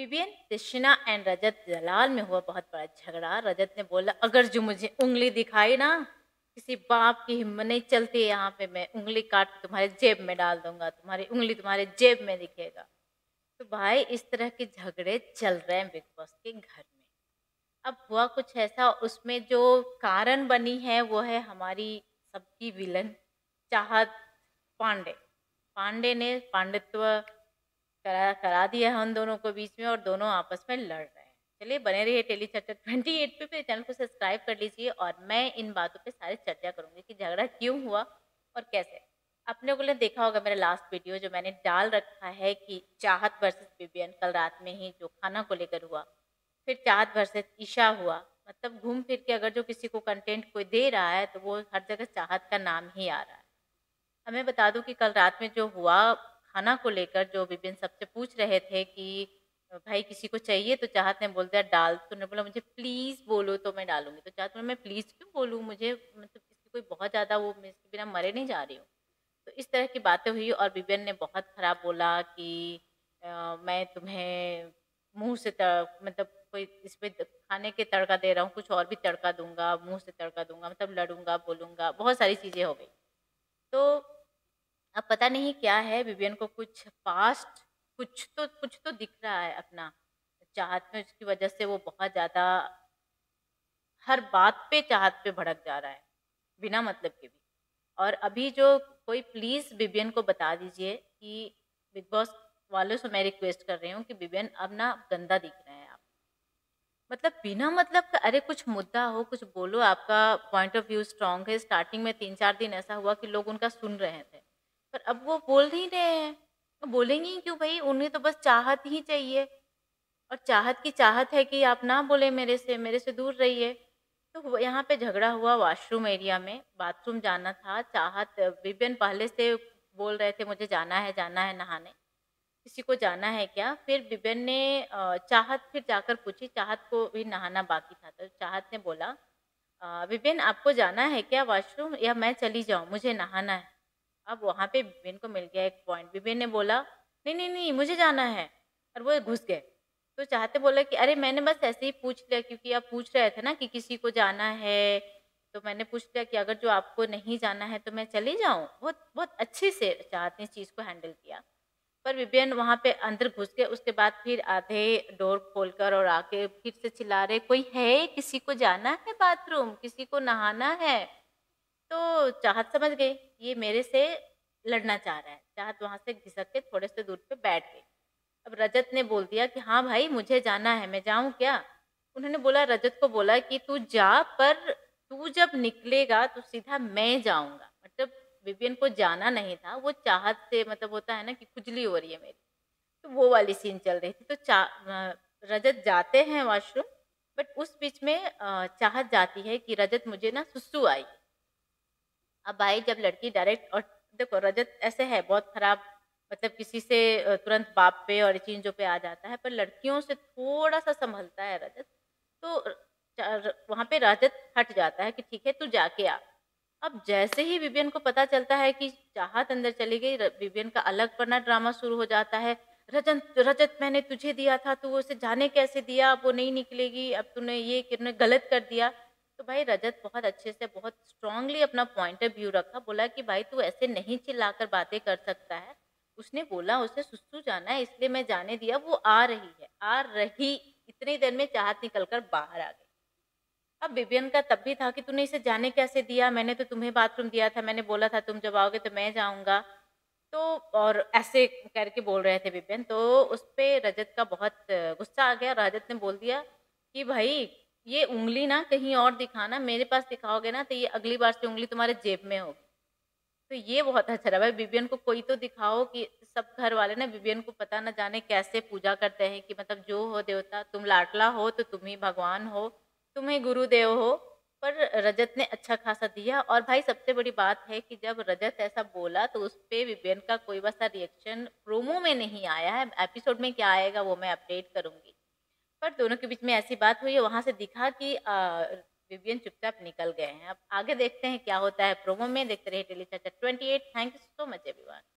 Vivian, Krishna and रजत दलाल में हुआ बहुत बड़ा झगड़ा। रजत ने बोला अगर जो मुझे उंगली दिखाई ना, किसी बाप की हिम्मत नहीं चलती, यहाँ पे मैं उंगली काट के तुम्हारे जेब में डाल दूंगा, तुम्हारी उंगली तुम्हारे जेब में दिखेगा। तो भाई इस तरह के झगड़े चल रहे हैं बिग बॉस के घर में। अब हुआ कुछ ऐसा, उसमें जो कारण बनी है वो है हमारी सबकी विलन चाहत पांडे। पांडे ने पांडित्व करा करा दिया है उन दोनों को बीच में, और दोनों आपस में लड़ रहे हैं। चलिए बने रहिए टेली चर्चा 28 पे। मेरे चैनल को सब्सक्राइब कर लीजिए और मैं इन बातों पे सारी चर्चा करूंगी कि झगड़ा क्यों हुआ और कैसे। अपने को ने देखा होगा मेरा लास्ट वीडियो जो मैंने डाल रखा है कि चाहत वर्सेस विवियन कल रात में ही जो खाना को लेकर हुआ, फिर चाहत वर्सेस ईशा हुआ। मतलब घूम फिर के अगर जो किसी को कंटेंट कोई दे रहा है तो वो हर जगह चाहत का नाम ही आ रहा है। हमें बता दूं कि कल रात में जो हुआ खाना को लेकर, जो विपिन सबसे पूछ रहे थे कि भाई किसी को चाहिए, तो चाहत ने बोल दिया डाल, तो उन्होंने बोला मुझे प्लीज बोलो तो मैं डालूंगी। तो चाहत बोला मैं प्लीज क्यों बोलूँ, मुझे मतलब इसकी कोई बहुत ज्यादा वो, मैं इसके बिना मरे नहीं जा रही हूँ। तो इस तरह की बातें हुई और विपिन ने बहुत खराब बोला कि मैं तुम्हें मुंह से मतलब कोई इसमें खाने के तड़का दे रहा हूँ, कुछ और भी तड़का दूंगा, मुंह से तड़का दूंगा, मतलब लड़ूंगा बोलूंगा, बहुत सारी चीजें हो गई। तो अब पता नहीं क्या है, विवियन को कुछ पास्ट कुछ तो दिख रहा है अपना चाहत में, उसकी वजह से वो बहुत ज्यादा हर बात पे चाहत पे भड़क जा रहा है बिना मतलब के भी। और अभी जो कोई प्लीज विवियन को बता दीजिए कि बिग बॉस वालों से मैं रिक्वेस्ट कर रही हूँ कि विवियन अब ना गंदा दिख रहे हैं आप। मतलब बिना मतलब का, अरे कुछ मुद्दा हो कुछ बोलो, आपका पॉइंट ऑफ व्यू स्ट्रांग है। स्टार्टिंग में 3-4 दिन ऐसा हुआ कि लोग उनका सुन रहे थे, पर अब वो बोल नहीं रहे हैं। तो बोलेंगे ही क्यों भाई, उन्हें तो बस चाहत ही चाहिए। और चाहत की चाहत है कि आप ना बोले मेरे से दूर रहिए। तो यहाँ पे झगड़ा हुआ वॉशरूम एरिया में, बाथरूम जाना था। चाहत विपिन पहले से बोल रहे थे मुझे जाना है नहाने, किसी को जाना है क्या? फिर बिबन ने चाहत फिर जाकर पूछी, चाहत को भी नहाना बाकी था, तो चाहत ने बोला विपिन आपको जाना है क्या वॉशरूम, या मैं चली जाऊँ, मुझे नहाना है। अब वहाँ पे विपिन को मिल गया एक पॉइंट। विपिन ने बोला नहीं नहीं नहीं मुझे जाना है, और वो घुस गए। तो चाहते बोला कि अरे मैंने बस ऐसे ही पूछ लिया, क्योंकि आप पूछ रहे थे ना कि किसी को जाना है, तो मैंने पूछ लिया कि अगर जो आपको नहीं जाना है तो मैं चली जाऊँ। बहुत बहुत अच्छे से चाहत ने इस चीज़ को हैंडल किया। पर विपिन वहाँ पे अंदर घुस गए। उसके बाद फिर आधे डोर खोलकर और आके फिर से चिल्ला रहे कोई है, किसी को जाना है बाथरूम, किसी को नहाना है। तो चाहत समझ गई ये मेरे से लड़ना चाह रहा है। चाहत वहां से घिसक के थोड़े से दूर पे बैठ गई। अब रजत ने बोल दिया कि हाँ भाई मुझे जाना है, मैं जाऊं क्या? उन्होंने बोला, रजत को बोला कि तू जा, पर तू जब निकलेगा तो सीधा मैं जाऊंगा। मतलब विपिन को जाना नहीं था, वो चाहत से, मतलब होता है ना कि खुजली हो रही है मेरी, तो वो वाली सीन चल रही थी। तो रजत जाते हैं वॉशरूम, बट उस बीच में चाहत जाती है कि रजत मुझे ना सुसु आई। अब भाई जब लड़की डायरेक्ट, और देखो रजत ऐसे है बहुत खराब, मतलब किसी से तुरंत बाप पे और चीज़ों पे आ जाता है, पर लड़कियों से थोड़ा सा संभलता है रजत। तो वहां पे रजत हट जाता है कि ठीक है तू जाके आ। अब जैसे ही विवियन को पता चलता है कि चाहत अंदर चली गई, विवियन का अलग पन्ना ड्रामा शुरू हो जाता है। रजत रजत मैंने तुझे दिया था, तू उसे जाने कैसे दिया, अब वो नहीं निकलेगी, अब तूने ये कितने गलत कर दिया। तो भाई रजत बहुत अच्छे से, बहुत स्ट्रांगली अपना पॉइंट ऑफ व्यू रखा। बोला कि भाई तू ऐसे नहीं चिल्लाकर बातें कर सकता है। उसने बोला उसे सुसु जाना है, इसलिए मैं जाने दिया, वो आ रही है, आ रही। इतनी देर में चाहत निकल कर बाहर आ गई। अब विवियन का तब भी था कि तूने इसे जाने कैसे दिया, मैंने तो तुम्हें बाथरूम दिया था, मैंने बोला था तुम जब आओगे तो मैं जाऊंगा। तो और ऐसे करके बोल रहे थे विपिन। तो उस पे रजत का बहुत गुस्सा आ गया। रजत ने बोल दिया कि भाई ये उंगली ना कहीं और दिखाना, मेरे पास दिखाओगे ना तो ये अगली बार से उंगली तुम्हारे जेब में होगी। तो ये बहुत अच्छा रहा भाई, विवियन को कोई तो दिखाओ। कि सब घर वाले ना विवियन को पता न जाने कैसे पूजा करते हैं कि मतलब जो हो देवता, तुम लाडला हो तो तुम ही भगवान हो, तुम ही गुरुदेव हो। पर रजत ने अच्छा खासा दिया। और भाई सबसे बड़ी बात है कि जब रजत ऐसा बोला तो उस पे विवियन का कोई वैसा रिएक्शन प्रोमो में नहीं आया है। एपिसोड में क्या आएगा वो मैं अपडेट करूंगी। पर दोनों के बीच में ऐसी बात हुई है, वहां से दिखा कि विवियन चुपचाप निकल गए हैं। अब आगे देखते हैं क्या होता है प्रोमो में। देखते रहिए टेली चर्चा 28। Thank you so much everyone.